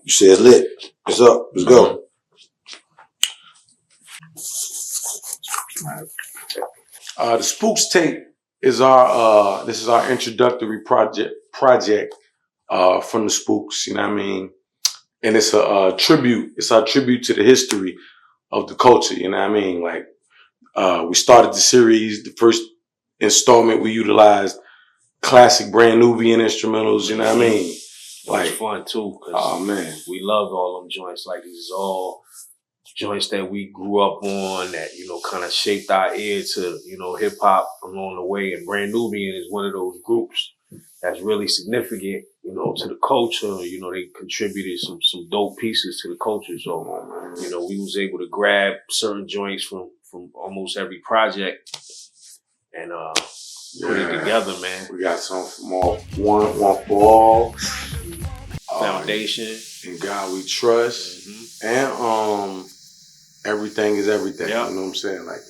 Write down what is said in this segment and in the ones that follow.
You say it's lit. It's up. Let's go. The Spookz Tape is our this is our introductory project from the Spookz, you know what I mean? And it's a tribute. It's our tribute to the history of the culture, you know what I mean? Like we started the series, the first installment we utilized classic brand Nubian instrumentals, you know what I mean? Like, it was fun too, cause oh man, we loved all them joints. Like, these is all joints that we grew up on, that, you know, kind of shaped our ear to, you know, hip hop along the way. And Brand Nubian is one of those groups that's really significant, you know, to the culture. You know, they contributed some dope pieces to the culture. So, you know, we was able to grab certain joints from almost every project and put it together, man. We got some from One for All, Foundation, In God We Trust, and Everything Is Everything. Yep. You know what I'm saying? Like,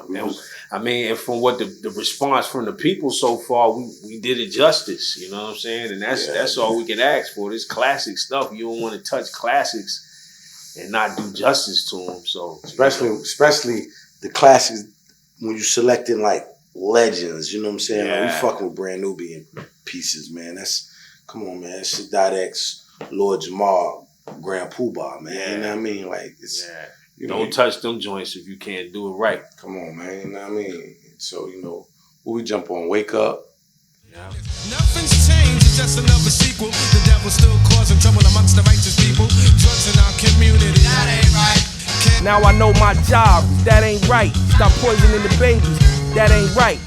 And, I mean, and from what the response from the people so far, we did it justice. You know what I'm saying? And that's all we can ask for. This classic stuff. You don't want to touch classics and not do justice to them. So especially the classics when you selecting like legends. You know what I'm saying? Yeah. Like, we fucking with Brand Nubian pieces, man. Come on, man. Shaddad X, Lord Jamal, Grand Poobah, man. Yeah. You know what I mean? Like, it's. Yeah. You Don't touch them joints if you can't do it right. Come on, man. You know what I mean? So, you know, what we jump on? Wake Up. Yeah. Nothing's changed, it's just another sequel. The devil's still causing trouble amongst the righteous people. Drugs in our community, that ain't right. Now I know my job, that ain't right. Stop poisoning the babies, that ain't right.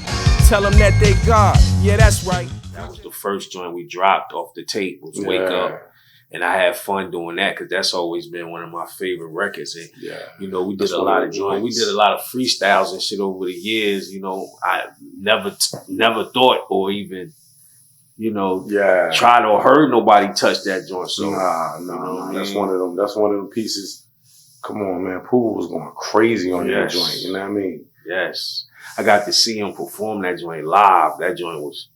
Tell them that they God, yeah, that's right. That was the first joint we dropped off the tape, was Wake Up. And I had fun doing that because that's always been one of my favorite records. And, you know, we did a lot of joints. We did a lot of freestyles and shit over the years. You know, I never thought or even, you know, tried or heard nobody touch that joint. So, nah. That's one of them. That's one of them pieces. Come on, man. Pooh was going crazy on that joint. You know what I mean? Yes. I got to see him perform that joint live. That joint was,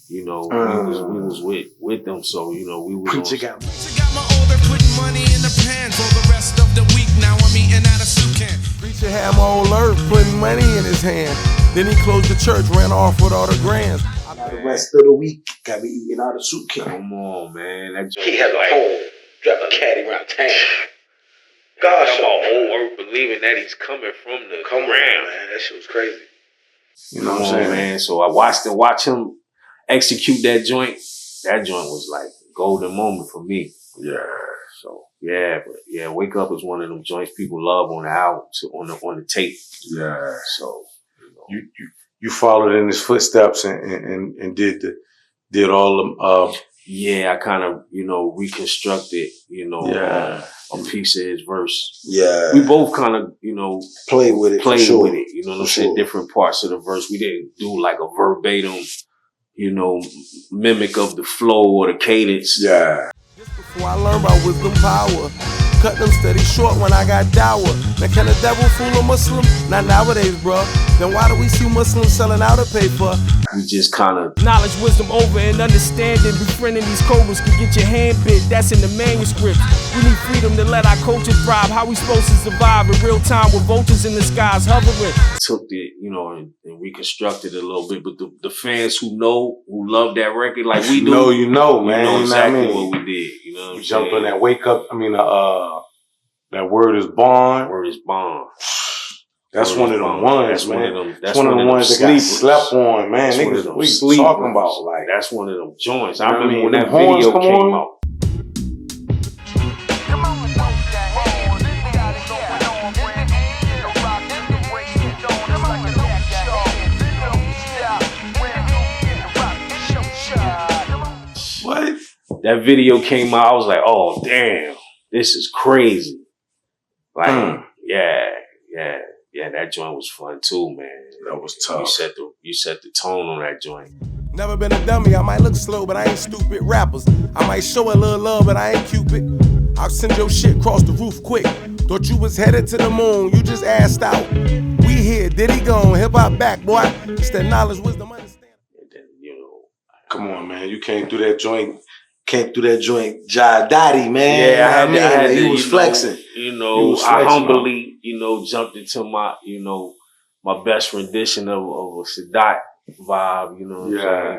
you know, we was with them, so, you know, we was Preacher got my older putting money in the pan for the rest of the week. Now I'm eating out of soup can. Preacher had my whole earth putting money in his hand. Then he closed the church, ran off with all the grands. The rest of the week got me eating out of soup can. Come on, man. That joint he had a home, driving a caddy around town. Gosh, I'm all whole earth believing that he's coming from the ground. Man. That shit was crazy. You know what I'm saying, man? So I watch him execute that joint. That joint was like a golden moment for me. Yeah. So Wake Up is one of them joints people love on the album, on the tape. Yeah. So you followed in his footsteps and did all them. I kind of, you know, reconstructed, you know, a piece of his verse. Yeah. We both kind of, you know, played with it. You know what I'm saying? Different parts of the verse. We didn't do like a verbatim, you know, mimic of the flow or the cadence. Yeah. Just before I learned about wisdom power, cut them steady short when I got dour. Now can a devil fool a Muslim? Not nowadays, bro. Then why do we see Muslims selling out a paper? We just kind of knowledge, wisdom over and understanding. Befriending these cobras could get your hand bit. That's in the manuscript. We need freedom to let our culture thrive. How we supposed to survive in real time with vultures in the skies hovering? Took it, you know, and reconstructed it a little bit. But the fans who love that record like we do, you know, man. You know exactly you know what we did. You know what I'm jumped saying? on that Wake Up. I mean, that Word Is Bond. Word Is Bond. That's one of them ones, man. That's one of them ones that got slept on, man. Niggas, we talking about, like, that's one of them joints. I remember when that video came out. What? That video came out, I was like, oh, damn, this is crazy. Like, yeah, that joint was fun too, man. That was tough. You set the tone on that joint. Never been a dummy, I might look slow, but I ain't stupid. Rappers, I might show a little love, but I ain't Cupid. I'll send your shit across the roof quick. Thought you was headed to the moon, you just assed out. We here, Diddy gone, hip hop back, boy. It's that knowledge, wisdom, understanding. And then, you know, come on, man, you came through that joint came through that joint, Jai Dottie, man. Yeah, I had to, he was flexing. I humbly, jumped into my, my best rendition of a Sadat vibe, what I'm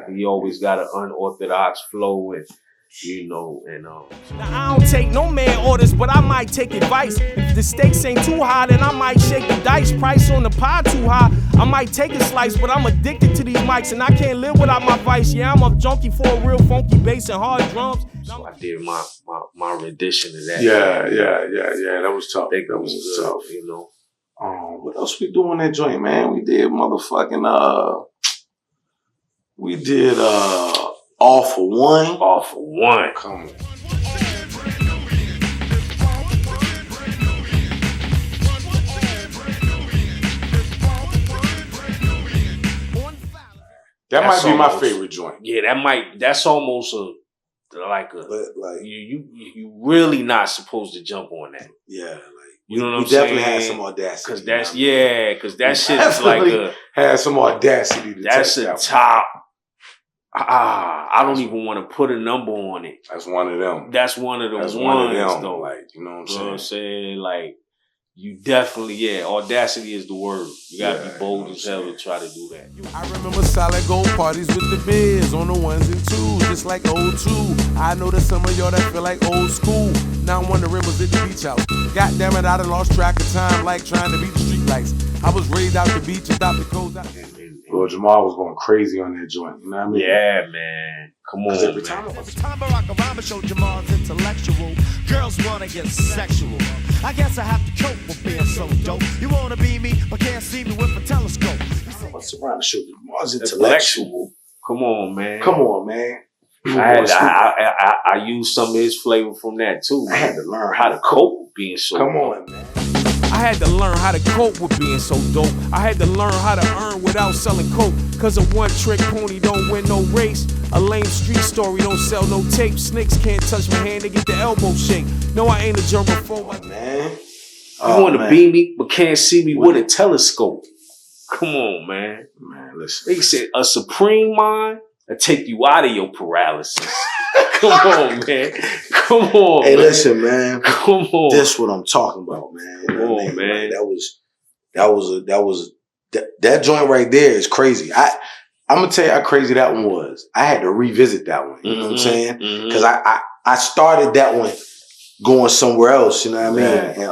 saying? He always got an unorthodox flow and Now I don't take no man orders, but I might take advice. If the stakes ain't too high, then I might shake the dice. Price on the pie too high, I might take a slice, but I'm addicted to these mics and I can't live without my vice. Yeah, I'm a junkie for a real funky bass and hard drums. So I did my rendition of that. Yeah. That was tough. That was tough. What What else we do on that joint, man? We did motherfucking we did All for One. All for One. Come on. That might be my favorite joint. Yeah, that's almost you really not supposed to jump on that. Yeah, like you know what I'm saying? We definitely had some audacity. Because that shit is like had some audacity. That's a top. I don't even want to put a number on it. That's one of them. That's one of the ones, though. Like, you know what I'm saying? Like, you definitely, audacity is the word. You gotta be bold as hell to try to do that. I remember solid gold parties with the biz on the ones and twos, just like old two. I know that some of y'all that feel like old school. Now I'm wondering, was it the beach house? God damn it, I done lost track of time, like trying to beat the street lights. I was raised out the beach without the codes out. Well, Jamal was going crazy on that joint. You know what I mean? Yeah, man. Come on, every time Barack Obama showed Jamal's intellectual, girls wanna get sexual. I guess I have to cope with being so dope. You wanna be me, but can't see me with a telescope. What's around the show? Jamal's intellectual. Come on, man. Come on, man. I used some of his flavor from that too. I had to learn how to cope with being so dope. Come on, man. I had to learn how to cope with being so dope. I had to learn how to earn without selling coke. Cause a one-trick pony don't win no race. A lame street story don't sell no tape. Snakes can't touch my hand, they get the elbow shake. No, I ain't a germaphobe. Man. You want to be me, but can't see me with a telescope. Come on, man. Man, listen. They said a supreme mind will take you out of your paralysis. Come on, man. Come on. Hey, listen, man. Come on. This what I'm talking about, man. You know what I mean? Man. Like, that joint right there is crazy. I'm gonna tell you how crazy that one was. I had to revisit that one. You know what I'm saying? Because I started that one going somewhere else. You know what I mean? And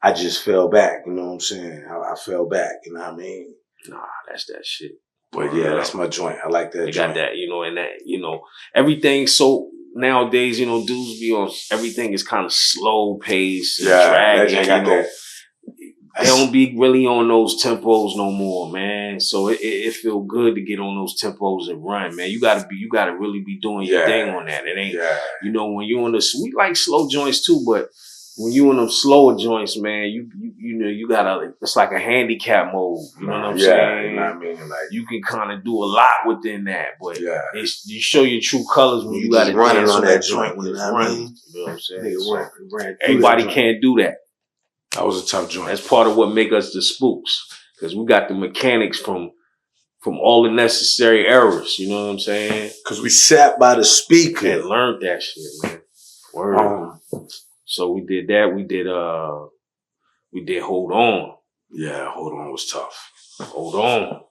I just fell back. You know what I'm saying? I fell back. You know what I mean? Nah, that's that shit. But yeah, that's my joint. I like that. They got that, and that, everything. So nowadays, dudes be on everything is kind of slow paced, and dragging. They don't be really on those tempos no more, man. So it feel good to get on those tempos and run, man. You gotta really be doing your thing on that. It ain't, when you on we like slow joints too, but when you in them slower joints, man, you gotta, it's like a handicap mode. You know what I'm saying? You know what I mean? Like, you can kind of do a lot within that, but you show your true colors when you gotta running dance on that joint when it's it's running. You know what I'm saying? Ran everybody can't do that. That was a tough joint. That's part of what make us the Spookz, because we got the mechanics from all the necessary errors. You know what I'm saying? Because we sat by the speaker and learned that shit, man. Word. So we did that. We did Hold On. Yeah, Hold On was tough. Hold On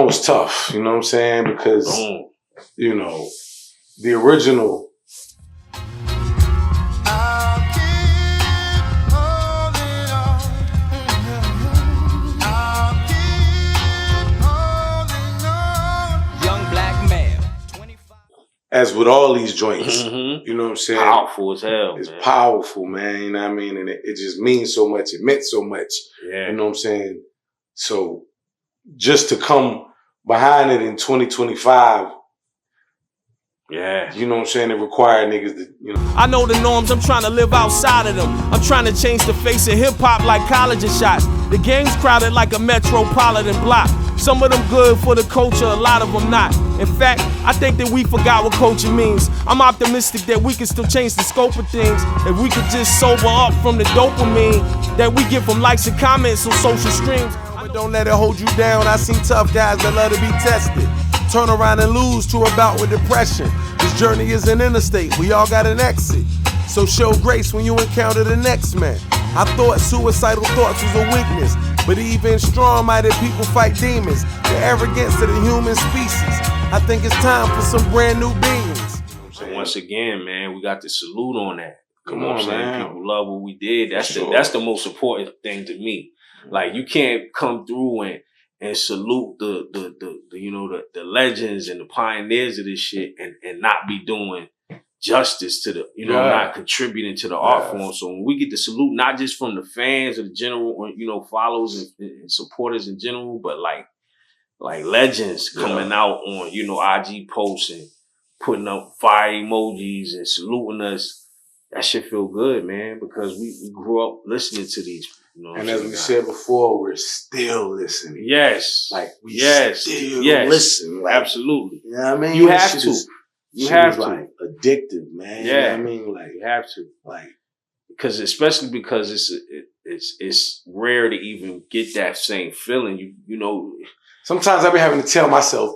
was tough. You know what I'm saying? Because the original. As with all these joints, you know what I'm saying? Powerful as hell. It's powerful, man. You know what I mean? And it just means so much. It meant so much. Yeah. You know what I'm saying? So just to come behind it in 2025, you know what I'm saying? It required niggas to, I know the norms, I'm trying to live outside of them. I'm trying to change the face of hip-hop like collagen shots. The game's crowded like a metropolitan block. Some of them good for the culture, a lot of them not. In fact, I think that we forgot what culture means. I'm optimistic that we can still change the scope of things. If we could just sober up from the dopamine that we get from likes and comments on social streams. But don't let it hold you down. I seen tough guys that love to be tested. turn around and lose to a bout with depression. This journey is an interstate, we all got an exit. So show grace when you encounter the next man. I thought suicidal thoughts was a weakness, but even strong-minded people fight demons. The arrogance of the human species. I think it's time for some brand new beings. So once again, man, we got to salute on that. Come on, man. People love what we did. That's Sure. that's the most important thing to me. Like, you can't come through and salute the legends and the pioneers of this shit and not be doing justice to the, not contributing to the art form. So when we get to salute, not just from the fans or the general, or, followers and supporters in general, but like legends coming out on, IG posts and putting up fire emojis and saluting us, that shit feel good, man, because we grew up listening to these. And as we said before, we're still listening. Yes. Like, we still yes. listen. Like, absolutely. You know what I mean? You have to. You have to. Like, addictive, man. Yeah. You know what I mean? Like, You have to. Like, Especially because it's rare to even get that same feeling. You know. Sometimes I be having to tell myself,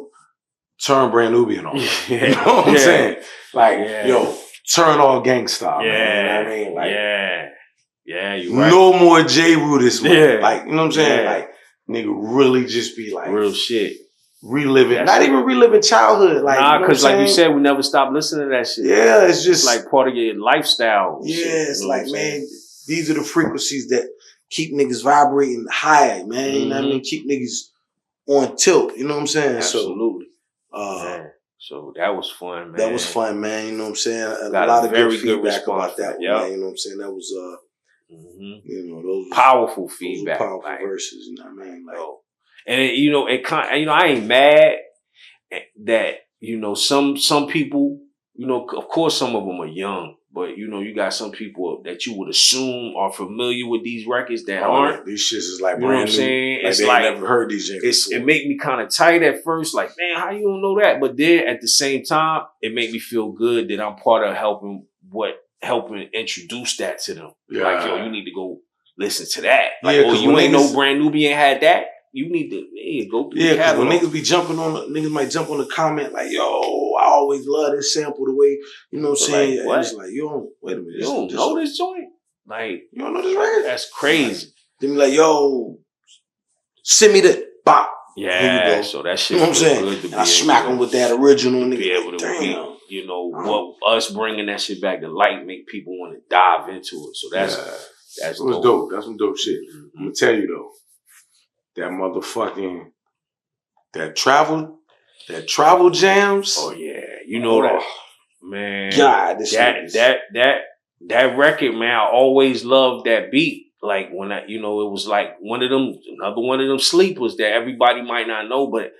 turn Brand Nubian on. Yeah. You know what I'm saying? Like, Yeah. yo, turn all gangsta, Yeah. man. You know what I mean? Like, yeah, you right. no more J. Rue this month. Yeah. Like, you know what I'm saying? Yeah. Like, nigga really just be like, Real shit. reliving, That's not it. even reliving childhood. Like, Nah, you know because what I'm like you saying? said, we never stop listening to that shit. Yeah, it's just It's like part of your lifestyle. yeah, shit, it's you know like, what I'm man, saying? these are the frequencies that keep niggas vibrating high, man. You know what I Mhm. mean? Keep niggas on tilt. You know what I'm saying? Absolutely. So, Yeah. So that was fun, man. that was fun, man. You know what I'm saying? A Got lot a of very good good feedback response about that from one, it, yup. man. You know what I'm saying? That was, Mhm. those Powerful those were feedback. powerful like, verses. You know what I mean? Like, and I ain't mad that, some people, of course some of them are young, but you got some people that you would assume are familiar with these records that aren't. these shits is like You know what I'm brand new. saying? Like, It's they like- ain't never heard these things. It made me kind of tight at first, like, man, how you don't know that? But then at the same time, it made me feel good that I'm part of helping introduce that to them. Yeah. Like, yo, you need to go listen to that. Like, Yeah, 'cause you when ain't niggas- know Brand Nubian had that. You need to go through Yeah, the because when catalog. niggas be jumping on, niggas might jump on the comment like, yo, I always love this sample the way, you know what I'm But like, saying? what? And it's like, you don't, wait a minute. You don't know this joint? Like, You don't know this record? that's crazy. Then be like, yo, send me the bop. Here Yeah, you go. so that shit You know what I'm feel saying? good to be And I able smack to him with that original nigga. be able to Damn. beat, what us bringing that shit back to light make people want to dive into it. So that's It was dope. That's some dope shit. I'm gonna tell you though, that motherfucking that travel jams. Oh yeah, that, man. God, this shit is- that record, man. I always loved that beat. Like when it was like another one of them sleepers that everybody might not know, but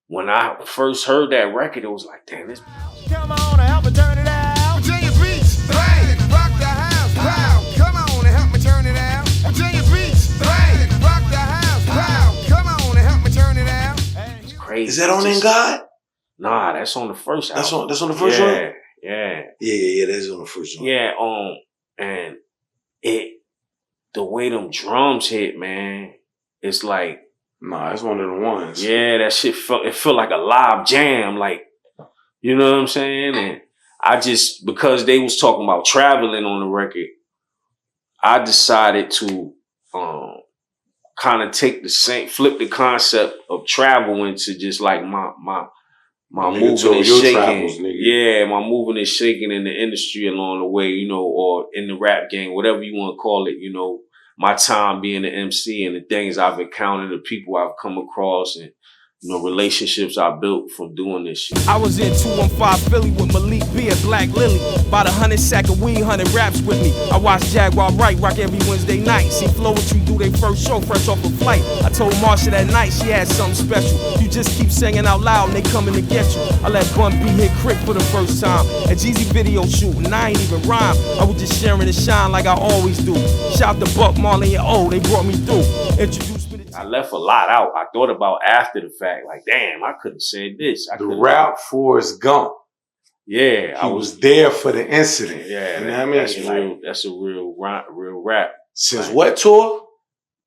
when I first heard that record, it was like, damn, this. Come on and help me turn it out. Virginia Beach, bang, rock the house, pow. Come on and help me turn it out. Virginia Beach, bang, rock the house, pow. Come on and help me turn it out. It's crazy. Is that on In God? Nah, that's on the first album. That's on the first one? Yeah. Yeah, that's on the first one. Yeah, and the way them drums hit, man, it's like, Nah, it's one of the ones. yeah, that shit felt like a live jam, like, you know what I'm saying? And I just, because they was talking about traveling on the record, I decided to kind of flip the concept of travel into just like my Nigga moving told and your shaking. travels, nigga. Yeah, my moving and shaking in the industry along the way, or in the rap game, whatever you want to call it, my time being an MC and the things I've encountered, the people I've come across, and relationships I built from doing this shit. I was in 215 Philly with Malik B at Black Lily. About 100 sack of weed, 100 raps with me. I watched Jaguar Wright rock every Wednesday night. See Flowetry do their first show fresh off a flight. I told Marsha that night she had something special. You just keep singing out loud and they coming to get you. I let Bun B hit Crick for the first time. At Jeezy video shooting, I ain't even rhyme. I was just sharing the shine like I always do. Shout to Buck, Marley, and O, they brought me through. Introduced me to I left a lot out. I thought about after the fact, like, damn, I could have said this. The rap Forrest Gump. Yeah, I was there for the incident. Yeah, you know what I mean? That's real. That's a real rap. Since what tour?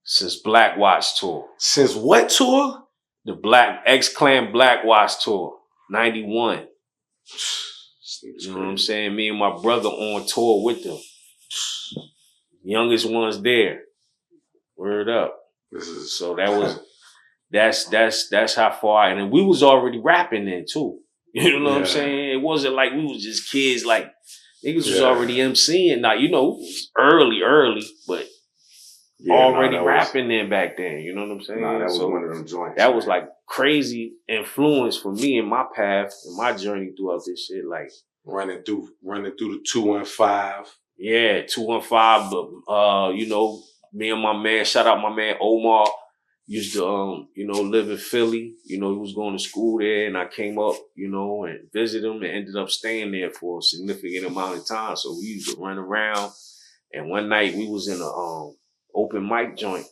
Since Black Watch tour. Since what tour? The Black X-Clan Black Watch Tour, 91. You know what I'm saying? Me and my brother on tour with them. Youngest ones there. Word up. So that was that's how far. And then we was already rapping then too. You know what I'm saying? It wasn't like we was just kids. Like niggas was already MCing. Now you know it was early, but already rapping then back then. You know what I'm saying? Nah, that was one of them joints. That was like crazy influence for me in my path and my journey throughout this shit. Like running through the 215. Yeah, 215. But you know, me and my man, shout out my man Omar, used to you know, live in Philly. You know, he was going to school there, and I came up, you know, and visited him, and ended up staying there for a significant amount of time. So we used to run around. And one night we was in a open mic joint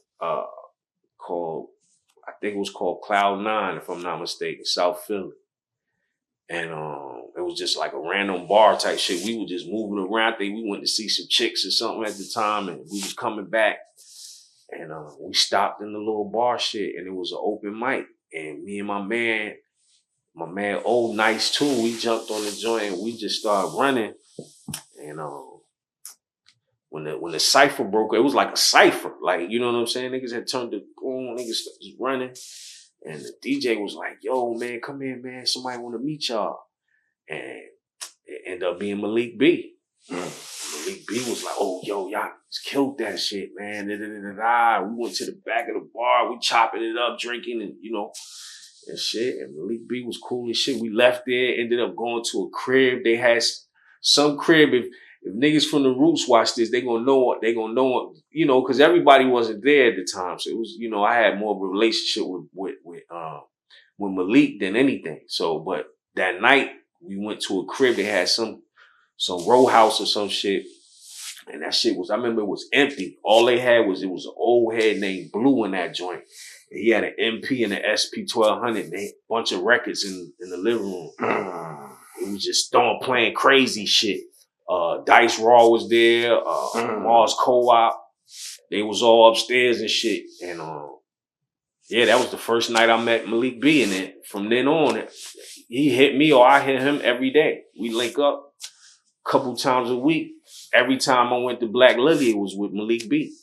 called, I think it was called Cloud 9, if I'm not mistaken, South Philly. And it was just like a random bar type shit. We were just moving around. I think we went to see some chicks or something at the time, and we was coming back. And we stopped in the little bar shit, and it was an open mic. And me and my man Old Nice too, we jumped on the joint and we just started running. And when the cipher broke, it was like a cipher. Like, you know what I'm saying? Niggas had turned the boom, niggas just running. And the DJ was like, yo, man, come here, man. Somebody want to meet y'all. And it ended up being Malik B. Malik B was like, oh, yo, y'all just killed that shit, man. We went to the back of the bar. We chopping it up, drinking and, you know, and shit. And Malik B was cool as shit. We left there, ended up going to a crib. They had some crib. If niggas from the Roots watch this, they gonna know what, you know, because everybody wasn't there at the time. So it was, you know, I had more of a relationship with Malik than anything. So, but that night we went to a crib. They had some row house or some shit. And that shit was, I remember it was empty. All they had was, it was an old head named Blue in that joint. And he had an MP and an SP 1200. They had a bunch of records in the living room. It was just playing crazy shit. Dice Raw was there, Mars Co-op. They was all upstairs and shit. And yeah, that was the first night I met Malik B. And then from then on, he hit me or I hit him every day. We link up a couple times a week. Every time I went to Black Lily, it was with Malik B.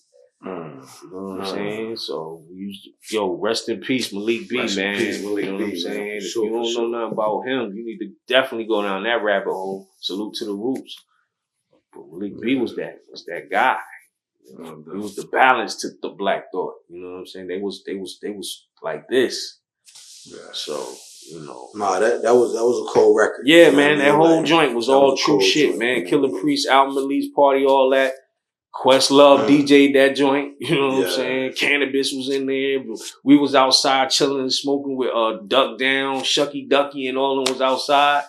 You know what I'm saying? So we used to, yo, rest in peace, Malik B, man. Peace, Malik you know B, what I'm saying? man. If you don't know nothing about him, you need to definitely go down that rabbit hole. Salute to the Roots. But Malik B was that guy. You know, he was the balance to the Black Thought. You know what I'm saying? They was like this. Yeah. So, you know. Nah, that was a cold record. Yeah, man, that whole joint was all true shit, man. Killer Priest, Album Release Party, all that. Questlove DJ'd that joint. You know what I'm saying? Cannabis was in there. We was outside chilling and smoking with Duck Down, Shucky Ducky, and all of them was outside.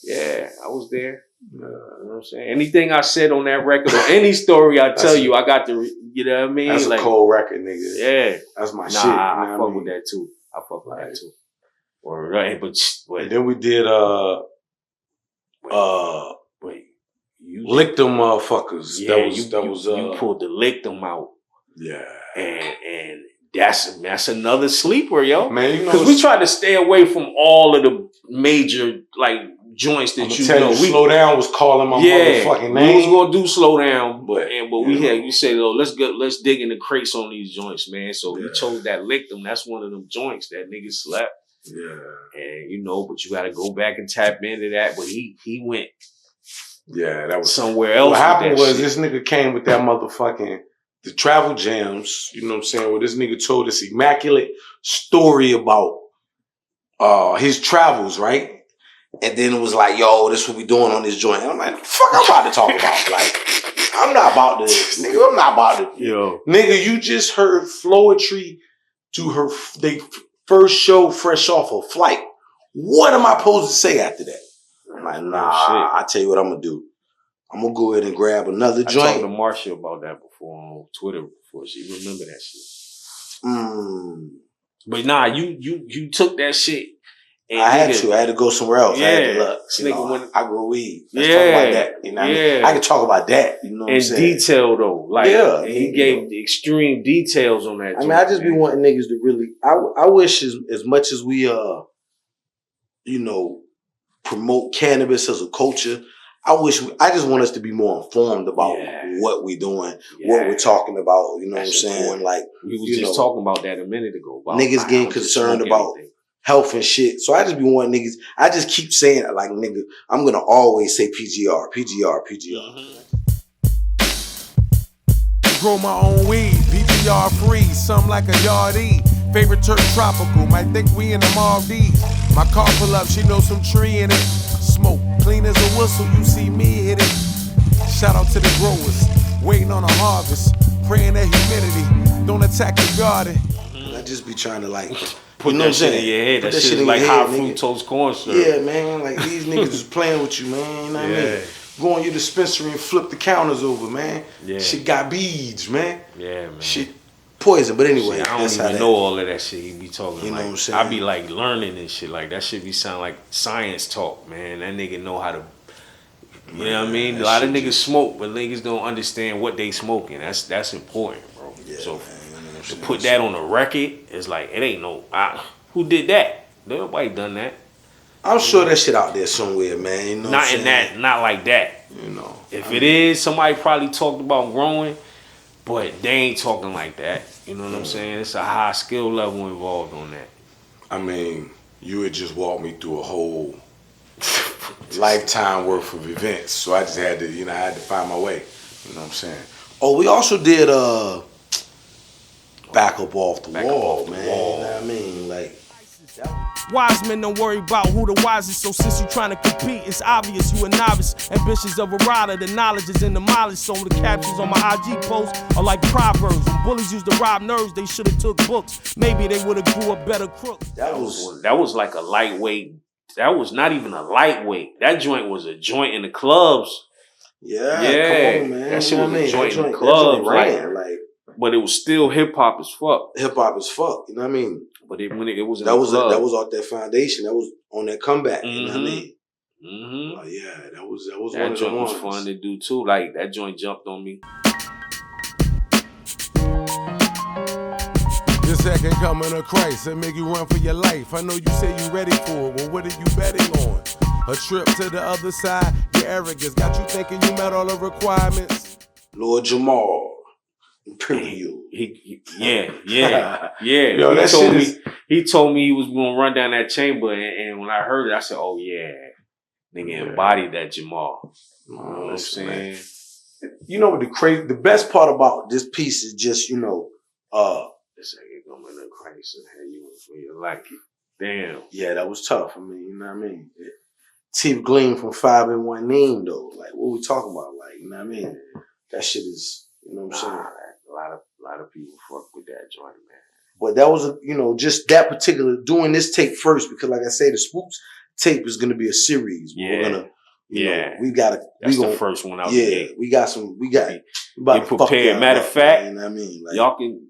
Yeah, I was there. You know what I'm saying? Anything I said on that record or any story I tell you, I got to, you know what I mean? That's like, a cold record, nigga. Yeah. That's my shit. I fuck with that too. I fuck with that too. Right, but and then we did Lick Them Motherfuckers. Yeah, you pulled the Lick Them out. Yeah. And that's another sleeper, yo. Man, you know, because we tried to stay away from all of the major like joints that you know. Slow Down was calling my motherfucking name. We was gonna do Slow Down, but we had, you said, oh, let's dig in the crates on these joints, man. So we chose that Lick Them. That's one of them joints that niggas slept. Yeah. And you know, but you gotta go back and tap into that. But he went that was somewhere else. What happened was this nigga came with that motherfucking the Travel Jams, you know what I'm saying? Where this nigga told this immaculate story about his travels, right? And then it was like, yo, this what we doing on this joint. And I'm like, fuck I'm about to talk about? Like, I'm not about this, nigga. I'm not about to. Yo. Nigga, you just heard Floetry do they first show fresh off a flight. What am I supposed to say after that? I'm like, nah, I tell you what I'm gonna do. I'm gonna go ahead and grab another joint. I talked to Marsha about that before on Twitter before. She remember that shit. But nah, you took that shit And I had to go somewhere else. I had to look. This You nigga know, went- I grow weed. Let's talk about that. You know what I mean? I can talk about that. You know what I'm in saying? detail though. Like Yeah, and he you gave know. the extreme details on that. I mean, I just be wanting niggas to really. I wish as much as we you know, promote cannabis as a culture. I just want us to be more informed about what we're doing, what we're talking about. You know That's what I'm saying? important. Like we was you just know, talking about that a minute ago. About niggas how getting just concerned smoke about anything. health and shit. So I just be wanting niggas. I just keep saying it, like nigga. I'm gonna always say PGR, PGR, PGR. Grow my own weed, PPR free, some like a yardie. Favorite Turk tropical, might think we in the Maldives. My car pull up, she knows some tree in it. Smoke, clean as a whistle, you see me hit it. Shout out to the growers, waiting on a harvest. Praying that humidity don't attack the garden. I just be trying to like Put you know that what I'm shit saying? in your head. Put That shit is in like your high head, nigga. fructose corn syrup. Yeah, man. Like these niggas is playing with you, man. You know what I mean? Go on your dispensary and flip the counters over, man. Yeah. Shit got beads, man. Yeah, man. Shit poison. But anyway, Shit, I that's don't how even that. know all of that shit he be talking. You know like, what I'm saying? I be like learning and shit. Like that shit be sound like science talk, man. That nigga know how to. You know what I mean? A lot of niggas smoke, but niggas don't understand what they smoking. That's important, bro. Yeah, So man, you know what I'm to saying? put that on a record, it's like it ain't no. who did that? Nobody done that. I'm sure that shit out there somewhere, man. You know Not what I'm in saying? that. Not like that. You know. If it is, somebody probably talked about growing, but they ain't talking like that. You know what I'm saying? It's a high skill level involved on that. I mean, you had just walked me through a whole lifetime worth of events, so I just had to, I had to find my way. You know what I'm saying? Oh, we also did back up off the Back Up wall, Off the man. Wall. You know what I mean? Like Wise men don't worry about who the wisest. So since you trying to compete, it's obvious you a novice. Ambitions of a rider, the knowledge is in the mileage. So the captions on my IG posts are like proverbs. When bullies used to rob nerves, they should have took books. Maybe they would have grew a better crook. That was like a lightweight. That was not even a lightweight. That joint was a joint in the clubs. yeah, Yeah, come on, man. that shit You know was what I a mean? joint That in the joint clubs, ran, like but it was still hip hop as fuck. hip hop as fuck. You know what I mean? But when it was in That the was club. that was off that foundation. That was on that comeback. You know what I mean? Mm-hmm. Oh yeah, that was one That of the joint was ones. fun to do too. Like that joint jumped on me. Your second coming of Christ and make you run for your life. I know you say you ready for it. Well, what are you betting on? A trip to the other side? Your arrogance got you thinking you met all the requirements. Lord Jamal, preview. Yeah. Yo, that shit is- He told me he was gonna run down that chamber, and when I heard it, I said, "Oh yeah, nigga embodied that Jamal." You know what I'm saying? You know what the best part about this piece is just It's like you're going to Christ and have you for your life. Damn. yeah, that was tough. I mean, you know what I mean? Teeth gleam from 5-in-1 name though. Like what we talking about? Like, you know what I mean? That shit is, you know what I'm saying? A lot of people fuck with that joint, man. But that was, just that particular, doing this tape first, because like I say, the Spookz tape is going to be a series. Yeah. We're going to, Yeah. we got to, That's the first one out the yeah, gate. we got, about Be to fuck prepared. y'all Matter of up, fact, man, you know what I mean? Like, y'all can,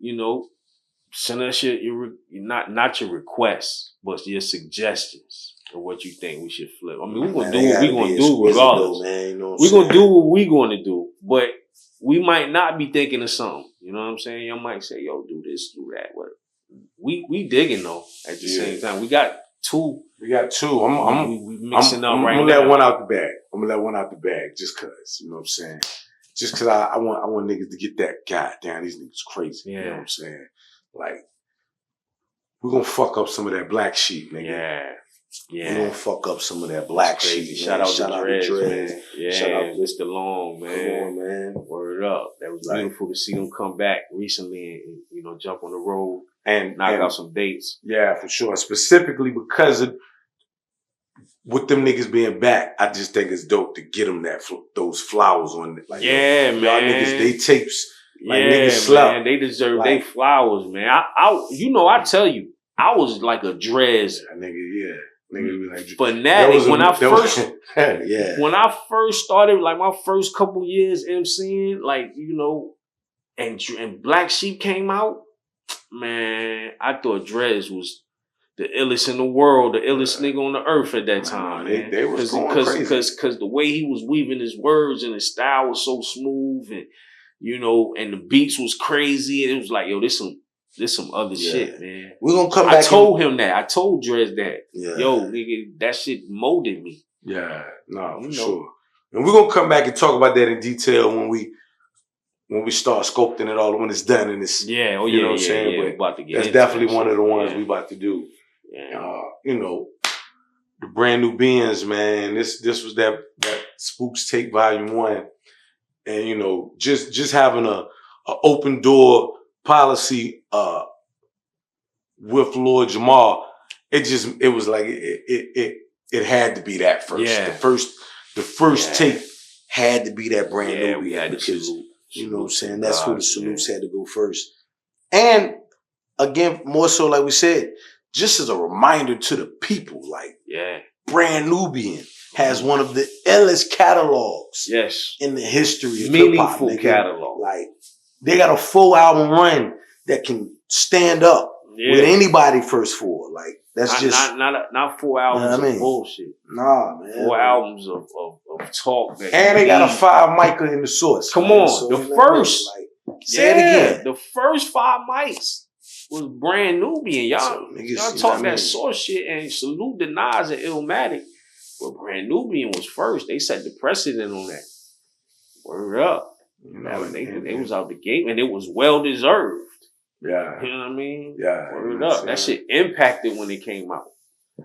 send us not your requests, but your suggestions of what you think we should flip. I mean, we're going to do what we're going to do regardless. Man, you know what We're I'm going to saying? do what we're going to do, but we might not be thinking of something. You know what I'm saying? Y'all might say, yo, do this, do that. But we digging though at the same time. We got two. We got two. We mixing up right I'm now. gonna let one out the bag. I'm gonna let one out the bag just cause, you know what I'm saying? Just cause I want niggas to get that, god damn, these niggas crazy. You know what I'm saying? Like, we're gonna fuck up some of that black sheep, nigga. We're going to fuck up some of that black shit. Shout out to Dreads, man. Yeah, Shout out to Mr. Long, man. Come on, man. Word up. That was beautiful to see them come back recently and jump on the road And knock out some dates. Yeah, for sure. Specifically because of with them niggas being back, I just think it's dope to get them those flowers on it. Like, yeah, y'all man. niggas, they tapes. Like, yeah, niggas slept. man. They deserve Like, they flowers, man. I tell you, I was like a Dreads nigga be like, fanatic when I first yeah. when I first started, like my first couple years MCing, like, and Black Sheep came out, man, I thought Dreads was the illest in the world, the illest nigga on the earth at that time, man. They was going crazy. Because the way he was weaving his words and his style was so smooth, and and the beats was crazy, and it was like, yo, this some other shit, man. We're gonna come back. I told him that. I told Drez that. Yeah. Yo, nigga, that shit molded me. Yeah, no, for sure. And we're gonna come back and talk about that in detail when we start sculpting it all, when it's done and it's you know what I'm saying. Yeah, but about to get that's into definitely that one of the shit. ones we about to do. Yeah. The brand new beings, man. This was that Spookz Tape Volume 1, and just having a open door policy with Lord Jamal. It was like it had to be that first. Yeah. The first tape had to be that brand new. We had to because salute. you know what I'm saying. That's who the salutes had to go first. And again, more so, like we said, just as a reminder to the people, like Brand Nubian has one of the illest catalogs in the history of hip-hop. Meaningful catalog. Like, they got a full album run that can stand up with anybody first four. Like, that's not 4 albums of bullshit. Nah, man. 4 albums of talk. And they got a 5 micer in the source. Come on. So the first. Say it again. The first 5 mics was Brand Nubian. Y'all talk that source shit and salute the Nas and Illmatic. But Brand Nubian was first. They set the precedent on that. Word up. They was out the gate, and it was well deserved. Yeah. You know what I mean? Yeah. Word up. That shit impacted when it came out.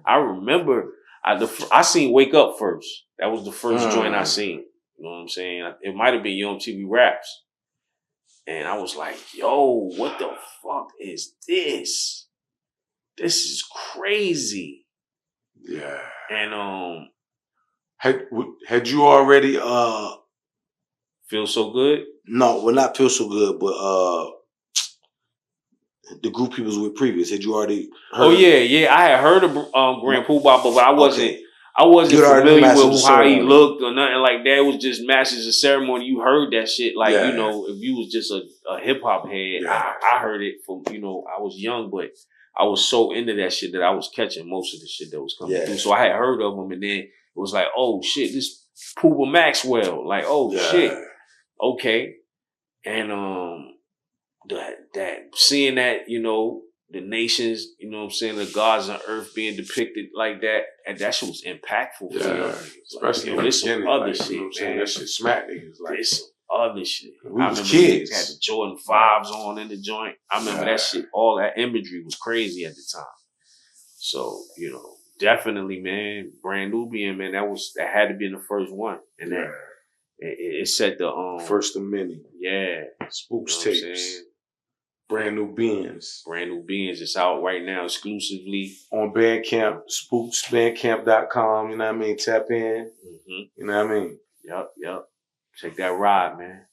I remember I seen Wake Up first. That was the first joint I seen. You know what I'm saying? It might have been Yo MTV Raps. And I was like, yo, what the fuck is this? This is crazy. Yeah. And had you already Feel So Good? No, well, not Feel So Good, but the group he was with previous. Had you already heard? Oh yeah. I had heard of Grand Poobah, but I wasn't. Okay. I wasn't familiar with how he Ceremony. looked or nothing like that. It was just Masters of Ceremony. You heard that shit, like Yeah. if you was just a hip hop head, I heard it from I was young, but I was so into that shit that I was catching most of the shit that was coming through. So I had heard of him, and then it was like, oh shit, this Pooba Maxwell, like shit, okay, and that seeing that the nations, you know what I'm saying, the gods on earth being depicted like that, and that shit was impactful for me. Especially like, this some other shit, you know what I'm saying? man. That shit smacked niggas. Like, This some other shit. We I was remember kids. niggas had the Jordan 5s on in the joint. I remember that shit. All that imagery was crazy at the time. So, definitely, man, Brand Nubian, man, that had to be in the first one. And that it set the first of many. Yeah. Spookz You know Tapes. Brand New Beings. Brand New Beings. It's out right now exclusively on Bandcamp, spooksbandcamp.com, you know what I mean? Tap in. Mm-hmm. You know what I mean? Yep. Check that ride, man.